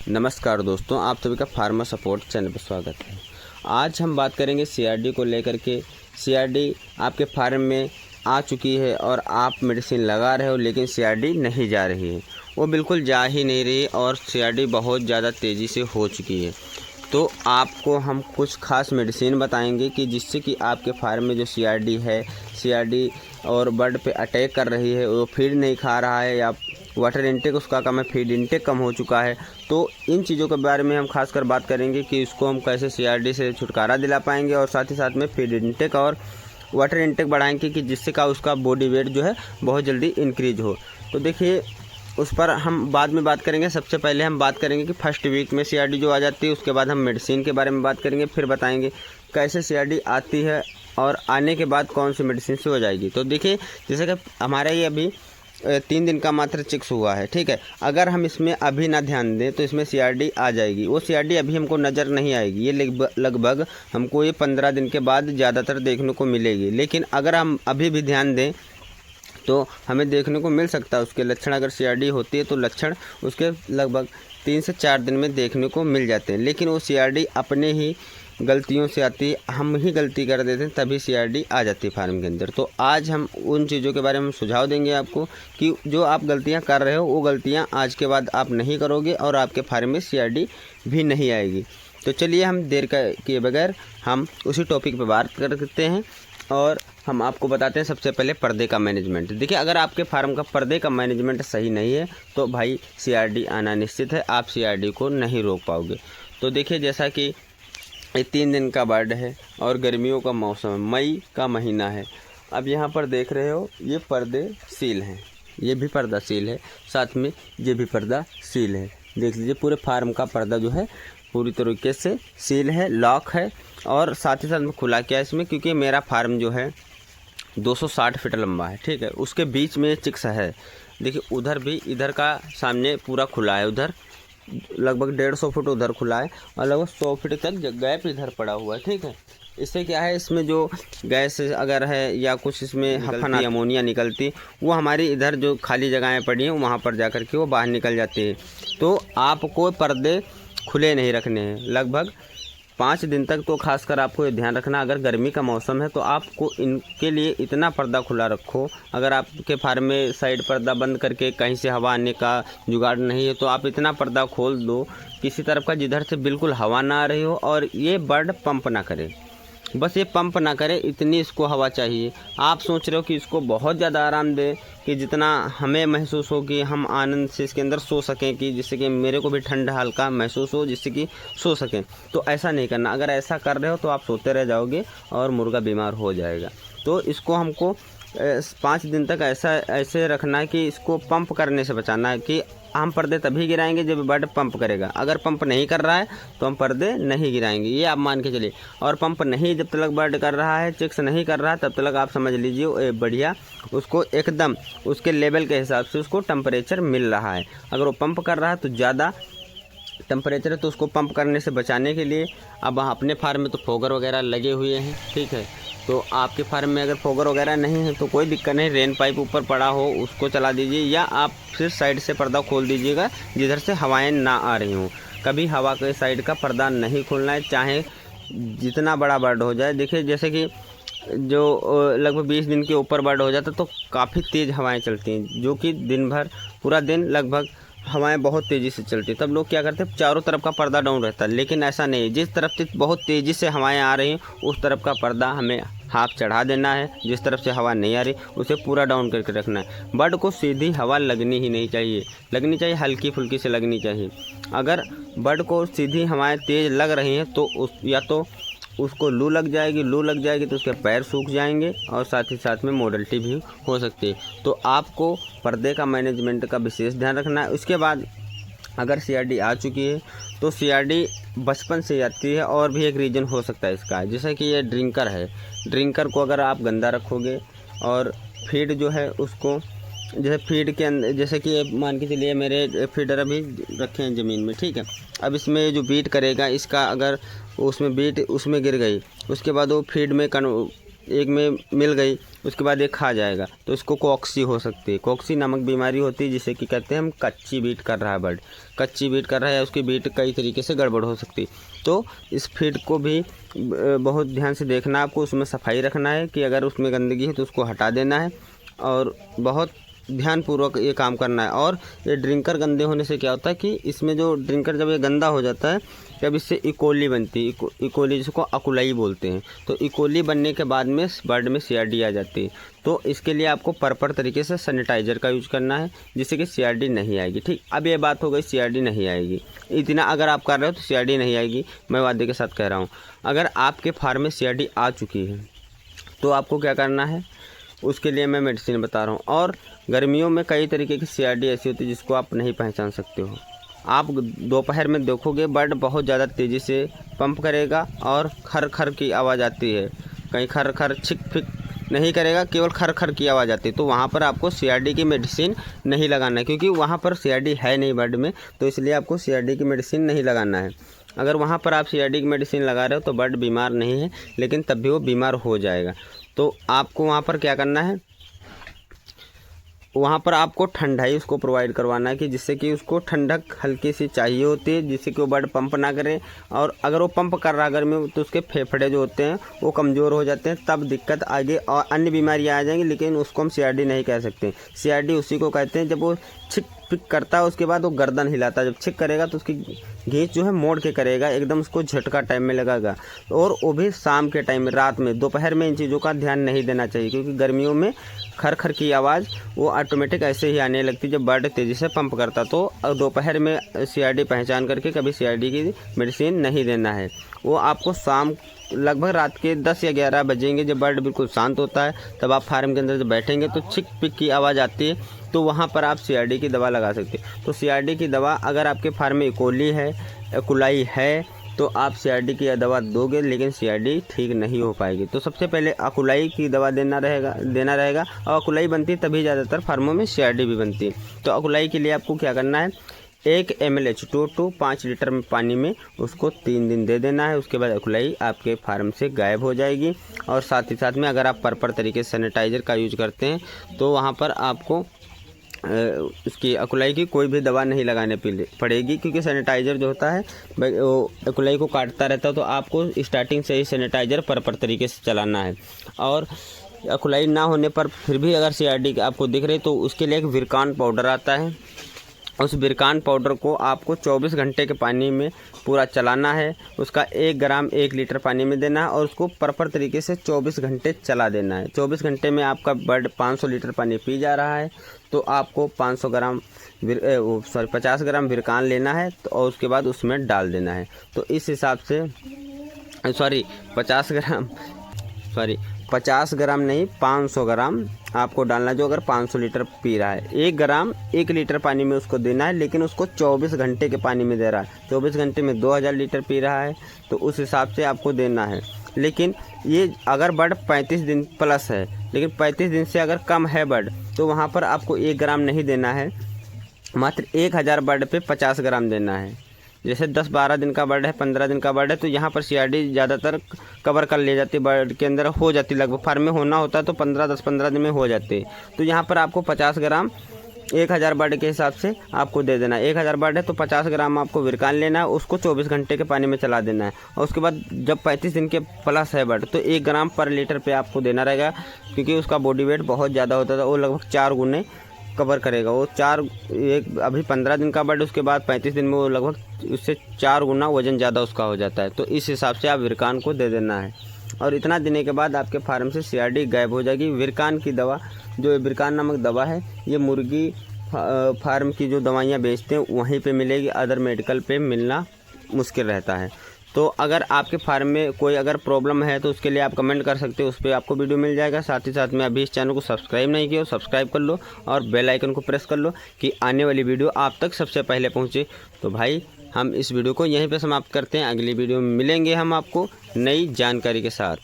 नमस्कार दोस्तों, आप सभी का फार्मर सपोर्ट चैनल पर स्वागत है। आज हम बात करेंगे सीआरडी को लेकर के। सीआरडी आपके फार्म में आ चुकी है और आप मेडिसिन लगा रहे हो, लेकिन सीआरडी नहीं जा रही है, वो बिल्कुल जा ही नहीं रही और सीआरडी बहुत ज़्यादा तेज़ी से हो चुकी है। तो आपको हम कुछ खास मेडिसिन बताएंगे कि जिससे कि आपके फार्म में जो सीआरडी और बर्ड पे अटैक कर रही है, वो फीड नहीं खा रहा है या वाटर इनटेक उसका कम है, फीड इनटेक कम हो चुका है। तो इन चीज़ों के बारे में हम खासकर बात करेंगे कि इसको हम कैसे सीआरडी से छुटकारा दिला पाएंगे और साथ ही साथ में फीड इनटेक और वाटर इनटेक बढ़ाएंगे कि जिससे का उसका बॉडी वेट जो है बहुत जल्दी इंक्रीज हो। तो देखिए, उस पर हम बाद में बात करेंगे। सबसे पहले हम बात करेंगे कि फर्स्ट वीक में सीआरडी जो आ जाती है, उसके बाद हम मेडिसिन के बारे में बात करेंगे, फिर बताएंगे कैसे सीआरडी आती है और आने के बाद कौन सी मेडिसिन से हो जाएगी। तो देखिए, जैसे कि हमारा ये अभी 3 दिन का मात्र चिक्स हुआ है, ठीक है। अगर हम इसमें अभी ना ध्यान दें तो इसमें सीआरडी आ जाएगी। वो सीआरडी अभी हमको नज़र नहीं आएगी, ये लगभग हमको ये 15 दिन के बाद ज़्यादातर देखने को मिलेगी। लेकिन अगर हम अभी भी ध्यान दें तो हमें देखने को मिल सकता है उसके लक्षण। अगर सीआरडी होती है तो लक्षण उसके लगभग 3 से 4 दिन में देखने को मिल जाते हैं। लेकिन वो सीआरडी अपने ही गलतियों से आती है, हम ही गलती कर देते हैं, तभी सीआरडी आ जाती है फार्म के अंदर। तो आज हम उन चीज़ों के बारे में सुझाव देंगे आपको कि जो आप गलतियां कर रहे हो वो गलतियां आज के बाद आप नहीं करोगे और आपके फार्म में सीआरडी भी नहीं आएगी। तो चलिए, हम देर किए बगैर हम उसी टॉपिक पर बात करते हैं और हम आपको बताते हैं सबसे पहले पर्दे का मैनेजमेंट। देखिए, अगर आपके फार्म का पर्दे का मैनेजमेंट सही नहीं है तो भाई सीआरडी आना निश्चित है, आप सीआरडी को नहीं रोक पाओगे। तो देखिए, जैसा कि ये 3 दिन का बर्ड है और गर्मियों का मौसम है, मई का महीना है। अब यहाँ पर देख रहे हो ये पर्दे सील हैं, ये भी पर्दा सील है, साथ में ये भी पर्दा सील है। देख लीजिए, पूरे फार्म का पर्दा जो है पूरी तरीके से सील है, लॉक है। और साथ ही साथ में खुला क्या है इसमें, क्योंकि मेरा फार्म जो है 260 फीट लंबा है, ठीक है। उसके बीच में चिक्स है। देखिए, उधर भी, इधर का सामने पूरा खुला है, उधर लगभग 150 फुट उधर खुला है और लगभग 100 फीट तक गैप इधर पड़ा हुआ है, ठीक है। इससे क्या है, इसमें जो गैस अगर है या कुछ इसमें हफन अमोनिया निकलती, वो हमारी इधर जो खाली जगहें पड़ी हैं वहाँ पर जाकर के वो बाहर निकल जाती है। तो आपको पर्दे खुले नहीं रखने हैं लगभग 5 दिन तक। तो खासकर आपको ये ध्यान रखना, अगर गर्मी का मौसम है तो आपको इनके लिए इतना पर्दा खुला रखो। अगर आपके फार्म में साइड पर्दा बंद करके कहीं से हवा आने का जुगाड़ नहीं है तो आप इतना पर्दा खोल दो किसी तरफ का जिधर से बिल्कुल हवा ना आ रही हो और ये बर्ड पंप ना करे, बस ये पंप ना करे, इतनी इसको हवा चाहिए। आप सोच रहे हो कि इसको बहुत ज़्यादा आराम दे, कि जितना हमें महसूस हो कि हम आनंद से इसके अंदर सो सकें, कि जिससे कि मेरे को भी ठंड हल्का महसूस हो जिससे कि सो सकें। तो ऐसा नहीं करना। अगर ऐसा कर रहे हो तो आप सोते रह जाओगे और मुर्गा बीमार हो जाएगा। तो इसको हमको 5 दिन तक ऐसे रखना है कि इसको पंप करने से बचाना है, कि हम पर्दे तभी गिराएंगे जब बर्ड पंप करेगा। अगर पंप नहीं कर रहा है तो हम पर्दे नहीं गिराएंगे, ये आप मान के चलिए। और पंप नहीं जब तक बर्ड कर रहा है, चिक्स नहीं कर रहा है, तब तक आप समझ लीजिए बढ़िया उसको एकदम उसके लेवल के हिसाब से उसको टेम्परेचर मिल रहा है। अगर वो पंप कर रहा है तो ज़्यादा टेम्परेचर है, तो उसको पंप करने से बचाने के लिए अब अपने फार्म में तो फोगर वगैरह लगे हुए हैं, ठीक है। तो आपके फार्म में अगर फोगर वगैरह नहीं है तो कोई दिक्कत नहीं, रेन पाइप ऊपर पड़ा हो उसको चला दीजिए, या आप फिर साइड से पर्दा खोल दीजिएगा जिधर से हवाएं ना आ रही हों। कभी हवा के साइड का पर्दा नहीं खोलना है, चाहे जितना बड़ा बर्ड हो जाए। देखिए, जैसे कि जो लगभग 20 दिन के ऊपर बर्ड हो जाता तो काफ़ी तेज़ हवाएं चलती हैं, जो कि दिन भर पूरा दिन लगभग हवाएं बहुत तेज़ी से चलती। तब लोग क्या करते हैं, चारों तरफ का पर्दा डाउन रहता है। लेकिन ऐसा नहीं, जिस तरफ से बहुत तेज़ी से हवाएं आ रही हैं उस तरफ का पर्दा हमें हाफ चढ़ा देना है, जिस तरफ से हवा नहीं आ रही उसे पूरा डाउन करके रखना है। बर्ड को सीधी हवा लगनी ही नहीं चाहिए, लगनी चाहिए हल्की फुल्की से लगनी चाहिए। अगर बर्ड को सीधी हवाएं तेज़ लग रही हैं तो या तो उसको लू लग जाएगी तो उसके पैर सूख जाएंगे और साथ ही साथ में मोडल्टी भी हो सकती है। तो आपको पर्दे का मैनेजमेंट का विशेष ध्यान रखना है। उसके बाद अगर सीआरडी आ चुकी है तो सीआरडी बचपन से आती है, और भी एक रीज़न हो सकता है इसका, जैसे कि ये ड्रिंकर है। ड्रिंकर को अगर आप गंदा रखोगे और फीड जो है उसको, जैसे फीड के अंदर, जैसे कि ये मान के चलिए मेरे फीडर अभी रखे हैं ज़मीन में, ठीक है। अब इसमें जो बीट करेगा, इसका अगर उसमें बीट उसमें गिर गई, उसके बाद वो फीड में एक में मिल गई, उसके बाद एक खा जाएगा तो इसको कॉक्सी हो सकती है। कॉक्सी नामक बीमारी होती है जिसे कि कहते हैं हम कच्ची बीट कर रहा है बर्ड, कच्ची बीट कर रहा है, उसकी बीट कई तरीके से गड़बड़ हो सकती है। तो इस फीड को भी बहुत ध्यान से देखना है आपको, उसमें सफाई रखना है कि अगर उसमें गंदगी है तो उसको हटा देना है और बहुत ध्यानपूर्वक ये काम करना है। और ये ड्रिंकर गंदे होने से क्या होता है कि इसमें जो ड्रिंकर जब ये गंदा हो जाता है तब इससे इकोली बनती है, इकोली जिसको अकुलाई बोलते हैं। तो इकोली बनने के बाद में बर्ड में सीआरडी आ जाती है। तो इसके लिए आपको प्रॉपर तरीके से सैनिटाइज़र का यूज करना है जिससे कि सीआरडी नहीं आएगी। ठीक, अब ये बात हो गई सीआरडी नहीं आएगी, इतना अगर आप कर रहे हो तो सीआरडी नहीं आएगी, मैं वादे के साथ कह रहा हूँ। अगर आपके फार्म में सीआरडी आ चुकी है तो आपको क्या करना है, उसके लिए मैं मेडिसिन बता रहा हूँ। और गर्मियों में कई तरीके की सीआरडी ऐसी होती है जिसको आप नहीं पहचान सकते हो। आप दोपहर में देखोगे बर्ड बहुत ज़्यादा तेज़ी से पंप करेगा और खर खर की आवाज़ आती है, कहीं खर खर छिक फिक नहीं करेगा, केवल खर खर की आवाज़ आती है। तो वहाँ पर आपको सीआरडी की मेडिसिन नहीं लगाना है, क्योंकि वहाँ पर सीआरडी है नहीं बर्ड में, तो इसलिए आपको सीआरडी की मेडिसिन नहीं लगाना है। अगर वहाँ पर आप सीआरडी की मेडिसिन लगा रहे हो तो बर्ड बीमार नहीं है, लेकिन तब भी वो बीमार हो जाएगा। तो आपको वहाँ पर क्या करना है, वहाँ पर आपको ठंडाई उसको प्रोवाइड करवाना है कि जिससे कि उसको ठंडक हल्की सी चाहिए होती है, जिससे कि वो बर्ड पंप ना करे। और अगर वो पंप कर रहा है गर्मी में तो उसके फेफड़े जो होते हैं वो कमज़ोर हो जाते हैं, तब दिक्कत आगे और अन्य बीमारियाँ आ जाएंगी। लेकिन उसको हम सीआरडी नहीं कह सकते। सीआरडी उसी को कहते हैं जब वो छिक पिक करता है, उसके बाद वो गर्दन हिलाता है। जब छिक करेगा तो उसकी घींच जो है मोड़ के करेगा, एकदम उसको झटका टाइम में लगेगा। और वो भी शाम के टाइम में, रात में, दोपहर में इन चीज़ों का ध्यान नहीं देना चाहिए, क्योंकि गर्मियों में खर खर की आवाज़ वो ऑटोमेटिक ऐसे ही आने लगती जब बर्ड तेज़ी से पंप करता। तो दोपहर में सीआरडी पहचान करके कभी सीआरडी की मेडिसिन नहीं देना है। वो आपको शाम लगभग रात के 10 या 11 बजेंगे, जब बर्ड बिल्कुल शांत होता है, तब आप फार्म के अंदर जब बैठेंगे तो छिक पिक की आवाज़ आती है, तो वहाँ पर आप सीआरडी की दवा लगा सकते हैं। तो सीआरडी की दवा अगर आपके फार्म में इकोली है, एकुलाई है, तो आप सीआरडी की दवा दोगे, लेकिन सीआरडी ठीक नहीं हो पाएगी। तो सबसे पहले अकुलाई की दवा देना रहेगा। और अकुलाई बनती है तभी ज़्यादातर फार्मों में सीआरडी भी बनती है। तो अकुलाई के लिए आपको क्या करना है, 1 ml H2O 5 लीटर में पानी में उसको 3 दिन दे देना है। उसके बाद अकुलाई आपके फार्म से गायब हो जाएगी। और साथ ही साथ में अगर आप प्रॉपर तरीके से सैनिटाइज़र का यूज करते हैं तो वहाँ पर आपको उसकी अकुलाई की कोई भी दवा नहीं लगाने पड़ेगी, क्योंकि सैनिटाइज़र जो होता है वो अकुलाई को काटता रहता है। तो आपको स्टार्टिंग से ही सैनिटाइज़र प्रॉपर तरीके से चलाना है। और अकुलाई ना होने पर फिर भी अगर सीआरडी आपको दिख रही तो उसके लिए एक विरकान पाउडर आता है। उस विरकान पाउडर को आपको 24 घंटे के पानी में पूरा चलाना है। उसका 1 ग्राम 1 लीटर पानी में देना है और उसको प्रॉपर तरीके से 24 घंटे चला देना है। 24 घंटे में आपका बर्ड 500 लीटर पानी पी जा रहा है, तो आपको 50 ग्राम विरकान लेना है और उसके बाद उसमें डाल देना है। तो इस हिसाब से 50 ग्राम नहीं, 500 ग्राम आपको डालना, जो अगर 500 लीटर पी रहा है। 1 ग्राम 1 लीटर पानी में उसको देना है, लेकिन उसको 24 घंटे के पानी में दे रहा है। 24 घंटे में 2000 लीटर पी रहा है, तो उस हिसाब से आपको देना है। लेकिन ये अगर बर्ड 35 दिन प्लस है, लेकिन 35 दिन से अगर कम है बर्ड, तो वहाँ पर आपको 1 ग्राम नहीं देना है, मात्र 1000 बर्ड पे 50 ग्राम देना है। जैसे 10-12 दिन का बर्ड है, 15 दिन का बर्ड है, तो यहाँ पर सीआरडी ज़्यादातर कवर कर ले जाती है, बर्ड के अंदर हो जाती, लगभग फार्म में होना होता है तो 10-15 दिन में हो जाते हैं। तो यहाँ पर आपको 50 ग्राम 1000 बर्ड के हिसाब से आपको दे देना है। 1000 बर्ड है तो 50 ग्राम आपको विरकान लेना है, उसको 24 घंटे के पानी में चला देना है। और उसके बाद जब 35 दिन के प्लस है बर्ड, तो 1 ग्राम पर लीटर पे आपको देना रहेगा, क्योंकि उसका बॉडी वेट बहुत ज़्यादा होता था। वो लगभग 4 गुने कवर करेगा। वो अभी 15 दिन का बर्ड, उसके बाद 35 दिन में वो लगभग उससे 4 गुना वजन ज़्यादा उसका हो जाता है। तो इस हिसाब से आप विरकान को दे देना है। और इतना देने के बाद आपके फार्म से सीआरडी गायब हो जाएगी। विरकान की दवा, जो विरकान नामक दवा है, ये मुर्गी फार्म की जो दवाइयाँ बेचते हैं वहीं पे मिलेगी, अदर मेडिकल पे मिलना मुश्किल रहता है। तो अगर आपके फार्म में कोई अगर प्रॉब्लम है तो उसके लिए आप कमेंट कर सकते हो, उस पर आपको वीडियो मिल जाएगा। साथ ही साथ में अभी इस चैनल को सब्सक्राइब नहीं किया हो, सब्सक्राइब कर लो और बेल आइकन को प्रेस कर लो कि आने वाली वीडियो आप तक सबसे पहले पहुंचे। तो भाई हम इस वीडियो को यहीं पे समाप्त करते हैं। अगली वीडियो में मिलेंगे हम आपको नई जानकारी के साथ।